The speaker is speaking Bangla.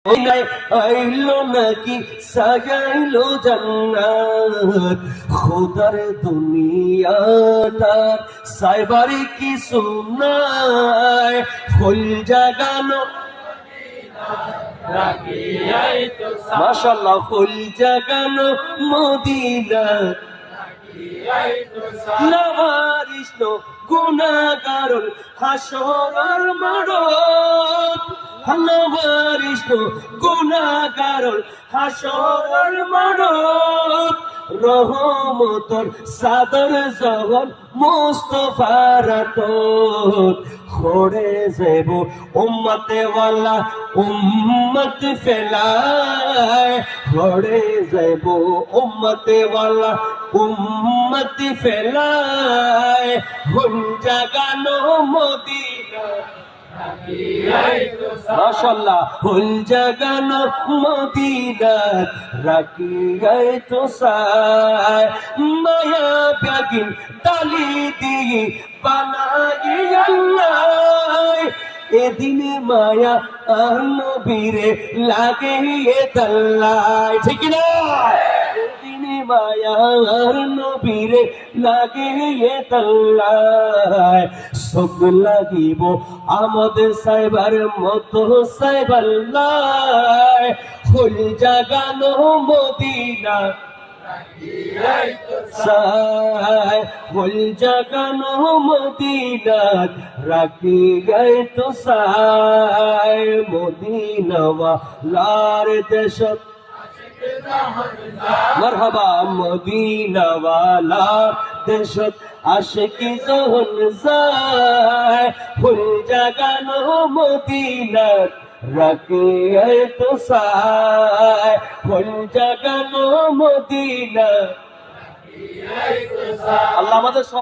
আইলো নাকি সাজাইলো জান্নাত খোদার দুনিয়াটা সাইবারে কিছু নাই ফুল জাগানো মাশাআল্লাহ ফুল জাগানো মদিনা লাভারিস গুনাহগার হাসরের মাঠ লাভারিস গুনাহগার হাসরের মাঠ রহমতর সাদর জগৎ মুস্তাফার তোত খড়ে যাব উম্মতে ওয়ালা উম্মত ফেলায় খড়ে যাব উম্মতে ওয়ালা উম্মত ফেলায় হুন জাগানো মদিনা মাশাআল্লাহ হুল জাগানো মদিনা রাখিয়াই তো সায় মায়া ব্যাগিন তালি দিয়ে বানাই আল্লাহ এদিনে মায়া আর নবীরে লাগে এ তাল্লায় ঠিক না এদিনে মায়া আর নবীরে লাগে এ তাল্লায় সব লাগিব আমাদের সাইবার মতো সাইবাল্লাহ ফুল জাগানো মদিনা সাই ফুল জাগানো মদিনা রাখি গাই তো সাই মদিনা ওয়ালার দেশ মারহাবা মদিনা ওয়ালার দেশ আশিকি জহন যায় ফুল জাগানো মদিনা রাখি গাই তো সাই ফুল জাগানো মদিনা আল্লাহ আমাদের